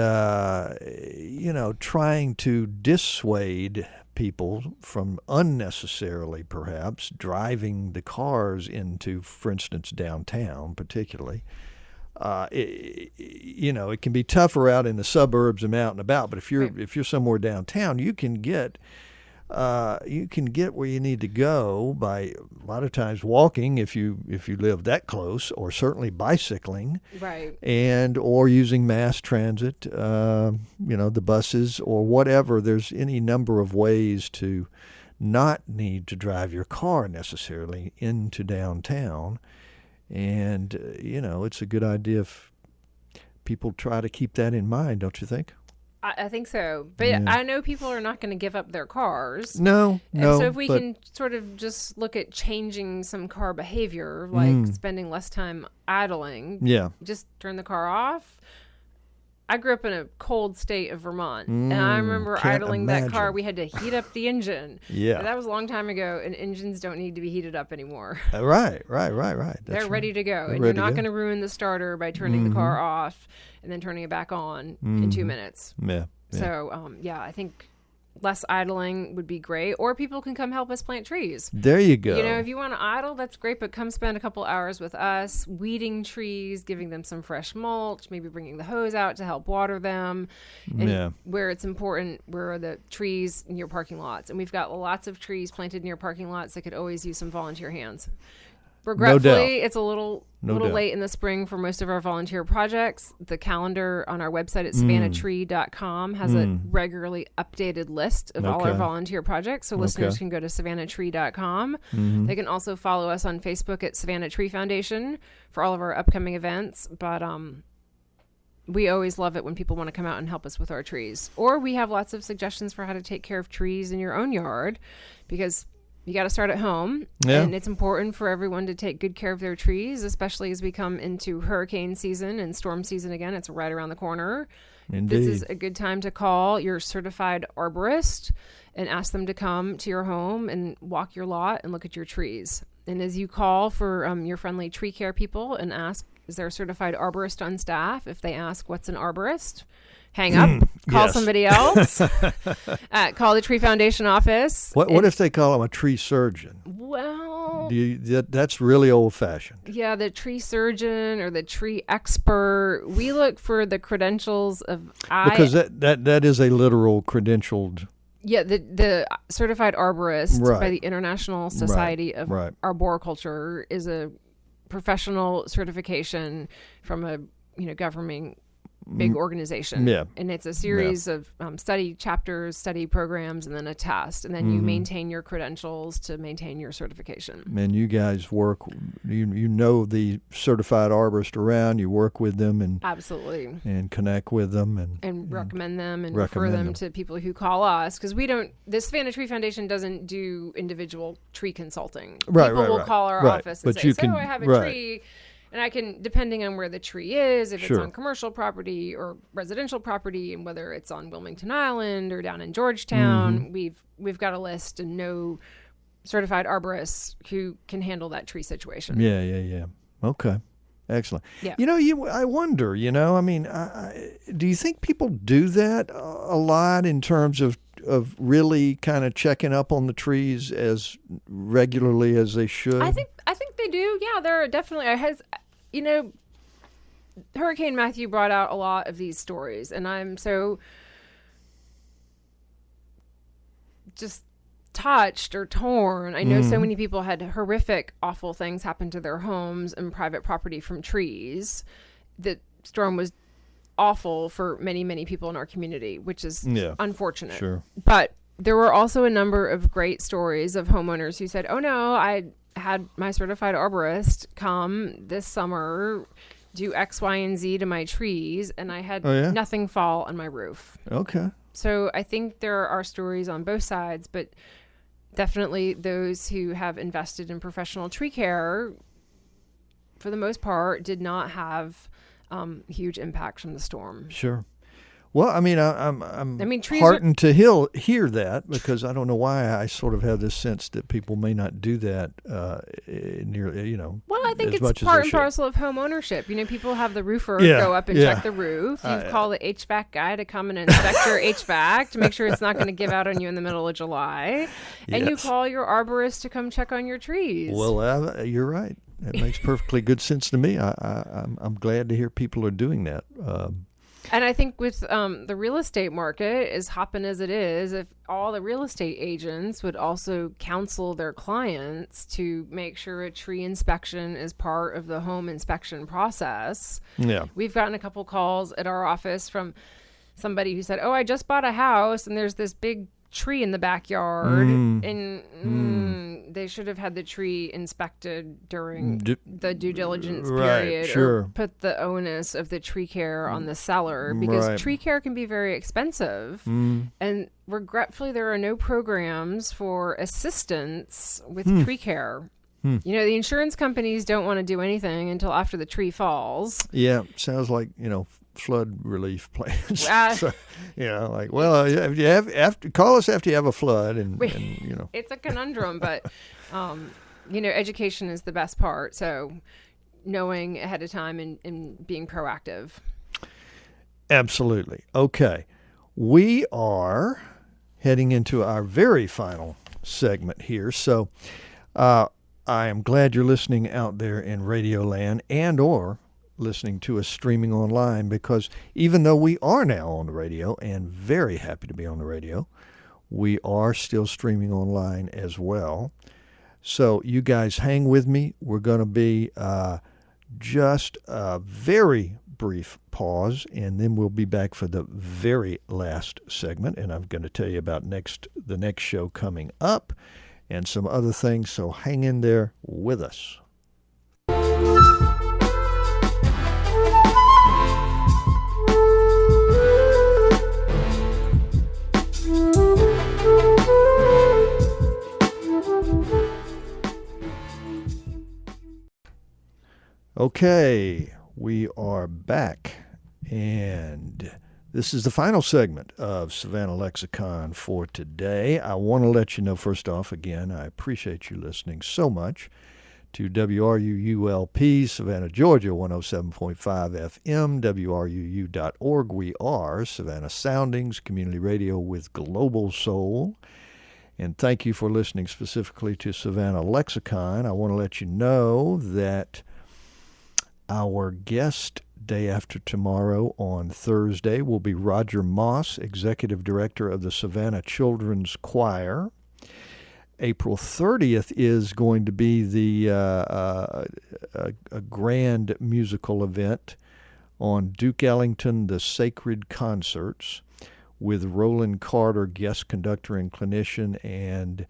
trying to dissuade people from unnecessarily perhaps driving the cars into, for instance, downtown particularly. It can be tougher out in the suburbs and out and about, but if you're somewhere downtown, you can get where you need to go by a lot of times walking if you live that close, or certainly bicycling, right, or using mass transit, the buses or whatever. There's any number of ways to not need to drive your car necessarily into downtown. And, it's a good idea if people try to keep that in mind, don't you think? I think so. But I know people are not going to give up their cars. No. So if we can sort of just look at changing some car behavior, like spending less time idling. Yeah. Just turn the car off, I grew up in a cold state of Vermont, and I remember can't idling that car. imagine. We had to heat up the engine. Yeah. That was a long time ago, and engines don't need to be heated up anymore. Right. That's They're right. ready to go, They're and ready you're not to go. going to ruin the starter by turning the car off and then turning it back on in 2 minutes. Yeah. So, I think less idling would be great, or people can come help us plant trees. There you go. You know, if you want to idle, that's great, but come spend a couple hours with us, weeding trees, giving them some fresh mulch, maybe bringing the hose out to help water them. And where it's important, where are the trees in your parking lots? And we've got lots of trees planted in your parking lots that could always use some volunteer hands. Regretfully, it's a little doubt. late in the spring for most of our volunteer projects. The calendar on our website at SavannahTree.com has a regularly updated list of all our volunteer projects, so listeners can go to SavannahTree.com. They can also follow us on Facebook at Savannah Tree Foundation for all of our upcoming events. But we always love it when people want to come out and help us with our trees. Or we have lots of suggestions for how to take care of trees in your own yard, because you got to start at home, and it's important for everyone to take good care of their trees, especially as we come into hurricane season and storm season again. It's right around the corner. Indeed. This is a good time to call your certified arborist and ask them to come to your home and walk your lot and look at your trees. And as you call for your friendly tree care people and ask, is there a certified arborist on staff? If they ask, what's an arborist? Hang up, call somebody else, call the Tree Foundation office. What if they call him a tree surgeon? Well, that's really old-fashioned. Yeah, the tree surgeon or the tree expert. We look for the credentials of because that is a literal credentialed. Yeah, the certified arborist by the International Society of Arboriculture is a professional certification from a governing big organization. And it's a series of study chapters, study programs, and then a test. And then you maintain your credentials to maintain your certification. And you guys work, you know the certified arborist around, you work with them and absolutely and connect with them and recommend them and refer them to people who call us, because the Savannah Tree Foundation doesn't do individual tree consulting. People will call our office and say, I have a tree. And I can, depending on where the tree is, if it's on commercial property or residential property, and whether it's on Wilmington Island or down in Georgetown, we've got a list and know certified arborists who can handle that tree situation. Yeah. Okay. Excellent. Yeah. I wonder, I mean, do you think people do that a lot in terms of really kind of checking up on the trees as regularly as they should? I think they do. Yeah, there are definitely. Hurricane Matthew brought out a lot of these stories, and I'm so just touched or torn. I know so many people had horrific, awful things happen to their homes and private property from trees. The storm was awful for many, many people in our community, which is unfortunate. Sure. But there were also a number of great stories of homeowners who said, oh no, I had my certified arborist come this summer, do X, Y, and Z to my trees, and I had nothing fall on my roof. Okay. So I think there are stories on both sides, but definitely those who have invested in professional tree care, for the most part, did not have huge impact from the storm. Sure. Well, I mean, I'm trees heartened to hear that, because I don't know why I sort of have this sense that people may not do that nearly, Well, I think it's part and parcel of home ownership. People have the roofer go up and check the roof. You call the HVAC guy to come and inspect your HVAC to make sure it's not going to give out on you in the middle of July. And you call your arborist to come check on your trees. Well, you're right. That makes perfectly good sense to me. I'm glad to hear people are doing that. And I think with the real estate market, as hopping as it is, if all the real estate agents would also counsel their clients to make sure a tree inspection is part of the home inspection process. Yeah. We've gotten a couple calls at our office from somebody who said, I just bought a house and there's this big tree in the backyard, and they should have had the tree inspected during the due diligence period, or put the onus of the tree care on the seller, because tree care can be very expensive, and regretfully there are no programs for assistance with tree care. The insurance companies don't want to do anything until after the tree falls. Yeah, sounds like flood relief plans. So, like, well, you have call us after you have a flood, and it's a conundrum, but education is the best part. So knowing ahead of time and being proactive. Absolutely. Okay. We are heading into our very final segment here. So I am glad you're listening out there in Radio Land and or listening to us streaming online, because even though we are now on the radio and very happy to be on the radio, we are still streaming online as well. So you guys hang with me. We're going to be just a very brief pause, and then we'll be back for the very last segment, and I'm going to tell you about the next show coming up and some other things, so hang in there with us. Okay, we are back, and this is the final segment of Savannah Lexicon for today. I want to let you know, first off, again, I appreciate you listening so much to WRUULP, Savannah, Georgia, 107.5 FM, WRUU.org. We are Savannah Soundings, community radio with global soul. And thank you for listening specifically to Savannah Lexicon. I want to let you know that our guest day after tomorrow on Thursday will be Roger Moss, Executive Director of the Savannah Children's Choir. April 30th is going to be a grand musical event on Duke Ellington, The Sacred Concerts, with Roland Carter, guest conductor and clinician, and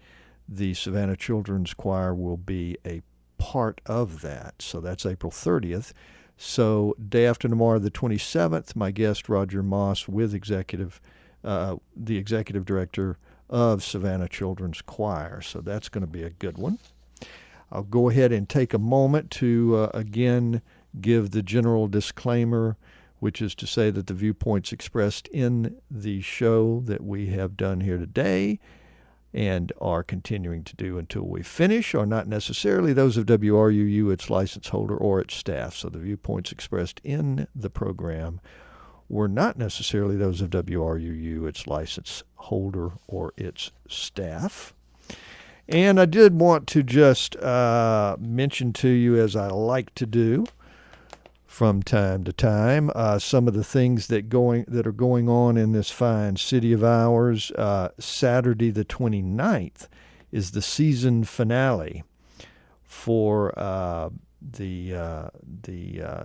the Savannah Children's Choir will be a part of that. So that's April 30th. So day after tomorrow, the 27th, my guest Roger Moss with the executive director of Savannah Children's Choir. So that's going to be a good one. I'll go ahead and take a moment to again give the general disclaimer, which is to say that the viewpoints expressed in the show that we have done here today and are continuing to do until we finish are not necessarily those of WRUU, its license holder, or its staff. So the viewpoints expressed in the program were not necessarily those of WRUU, its license holder, or its staff. And I did want to just mention to you, as I like to do from time to time, some of the things that are going on in this fine city of ours. Saturday the 29th is the season finale for the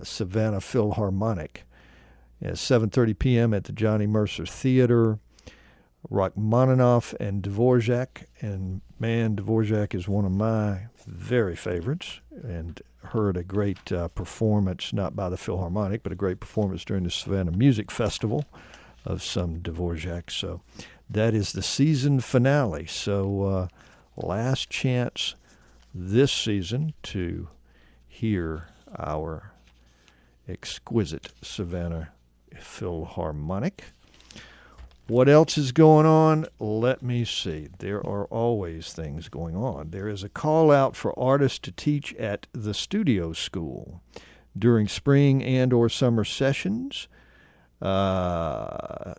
Savannah Philharmonic at 7:30 p.m. at the Johnny Mercer Theater. Rachmaninoff and Dvorak, and man, Dvorak is one of my very favorites, and heard a great performance, not by the Philharmonic, but a great performance during the Savannah Music Festival of some Dvorak. So that is the season finale. So last chance this season to hear our exquisite Savannah Philharmonic. What else is going on? Let me see. There are always things going on. There is a call out for artists to teach at the studio school during spring and or summer sessions. The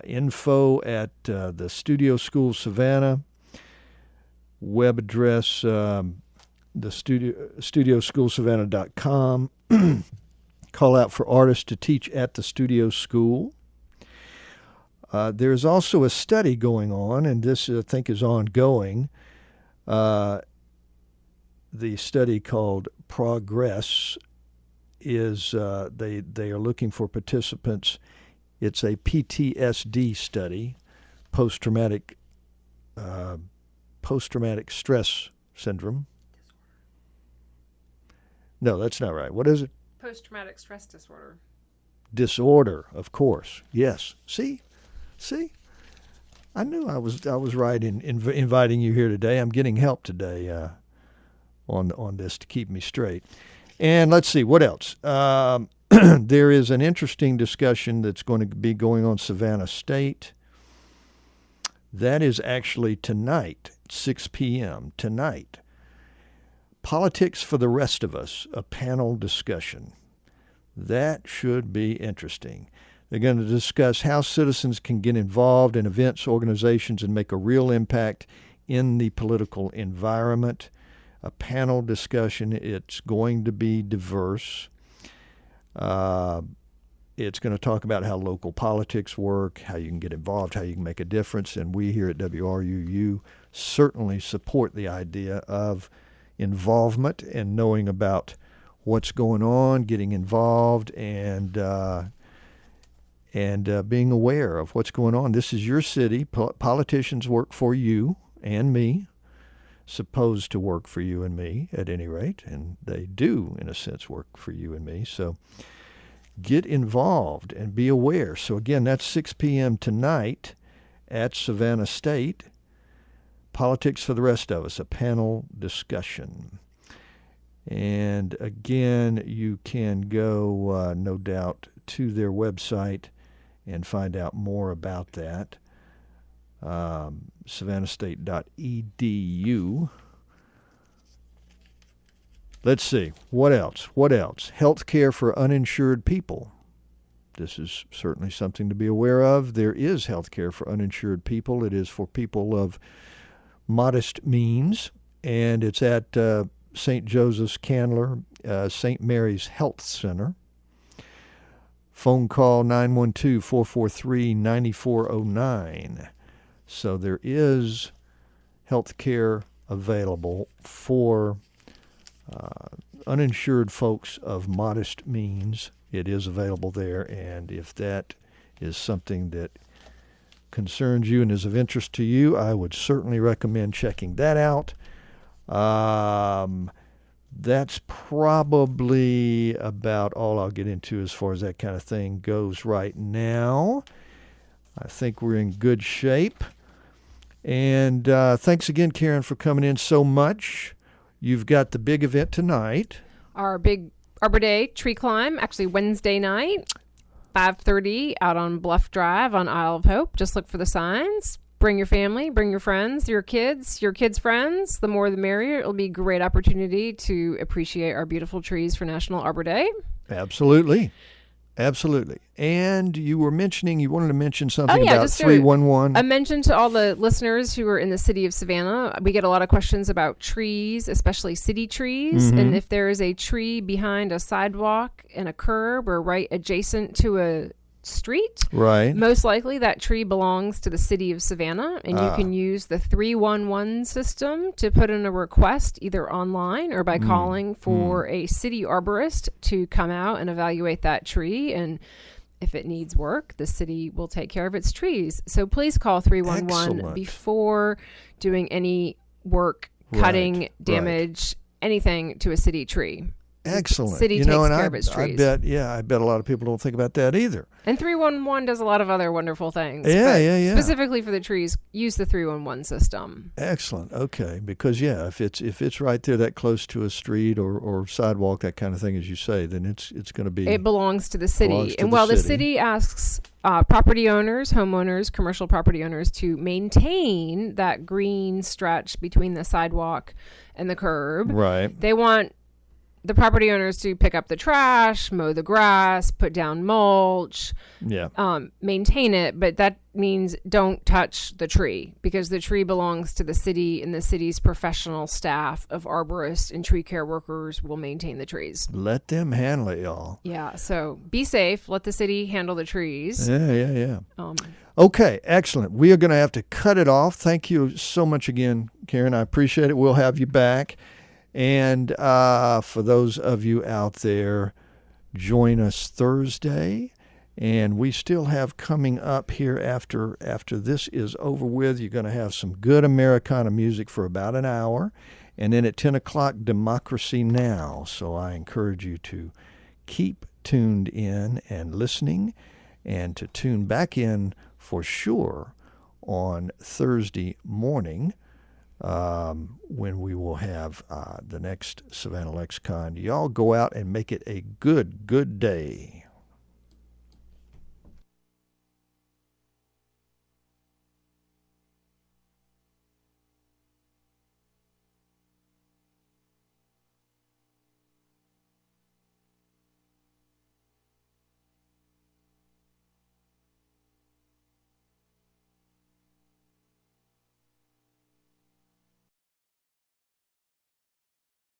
info at the Studio School Savannah web address, the studioschoolsavannah.com. Call out for artists to teach at the studio school. There's also a study going on, and this, I think, is ongoing. The study called Progress is they are looking for participants. It's a PTSD study, post-traumatic stress syndrome. No, that's not right. What is it? Post-traumatic stress disorder. Disorder, of course. Yes. See, I knew I was right in inviting you here today. I'm getting help today on this to keep me straight. And let's see what else. There is an interesting discussion that's going to be going on Savannah State. That is actually tonight, 6 p.m. tonight. Politics for the Rest of Us, a panel discussion. That should be interesting. They're going to discuss how citizens can get involved in events, organizations, and make a real impact in the political environment. A panel discussion. It's going to be diverse. It's going to talk about how local politics work, how you can get involved, how you can make a difference. And we here at WRUU certainly support the idea of involvement and knowing about what's going on, getting involved, and being aware of what's going on. This is your city. Politicians work for you and me, supposed to work for you and me at any rate, and they do, in a sense, work for you and me. So get involved and be aware. So again, that's 6 p.m. tonight at Savannah State. Politics for the Rest of Us, a panel discussion. And again, you can go, no doubt, to their website and find out more about that. SavannahState.edu. Let's see. What else? Health care for uninsured people. This is certainly something to be aware of. There is health care for uninsured people. It is for people of modest means, and it's at St. Joseph's Candler, St. Mary's Health Center. Phone call 912-443-9409. So there is health care available for uninsured folks of modest means. It is available there, and if that is something that concerns you and is of interest to you, I would certainly recommend checking that out. That's probably about all I'll get into as far as that kind of thing goes right now. I think we're in good shape. And thanks again, Karen, for coming in so much. You've got the big event tonight. Our big Arbor Day tree climb, actually Wednesday night, 5:30 out on Bluff Drive on Isle of Hope. Just look for the signs. Bring your family, bring your friends, your kids' friends. The more the merrier. It'll be a great opportunity to appreciate our beautiful trees for National Arbor Day. Absolutely. And you wanted to mention something about 311. I mentioned to all the listeners who are in the city of Savannah, we get a lot of questions about trees, especially city trees. Mm-hmm. And if there is a tree behind a sidewalk and a curb or right adjacent to a street, right, most likely that tree belongs to the city of Savannah, and you can use the 311 system to put in a request either online or by calling for a city arborist to come out and evaluate that tree, and if it needs work, the city will take care of its trees. So please call 311 before doing any work, cutting, damage, anything to a city tree. Excellent. City takes care of its trees. I bet a lot of people don't think about that either. And 311 does a lot of other wonderful things. Yeah. Specifically for the trees, use the 311 system. Excellent. Okay, because if it's right there that close to a street or sidewalk, that kind of thing, as you say, then it's going to be. It belongs to the city. And while the city asks property owners, homeowners, commercial property owners to maintain that green stretch between the sidewalk and the curb, right? They want the property owners to pick up the trash, mow the grass, put down mulch, maintain it. But that means don't touch the tree, because the tree belongs to the city, and the city's professional staff of arborists and tree care workers will maintain the trees. Let them handle it, y'all. Yeah. So be safe. Let the city handle the trees. Yeah. Okay, excellent. We are going to have to cut it off. Thank you so much again, Karen. I appreciate it. We'll have you back. And for those of you out there, join us Thursday. And we still have coming up here after this is over with, you're going to have some good Americana music for about an hour. And then at 10 o'clock, Democracy Now! So I encourage you to keep tuned in and listening, and to tune back in for sure on Thursday morning when we will have the next Savannah Lexicon. Y'all go out and make it a good day.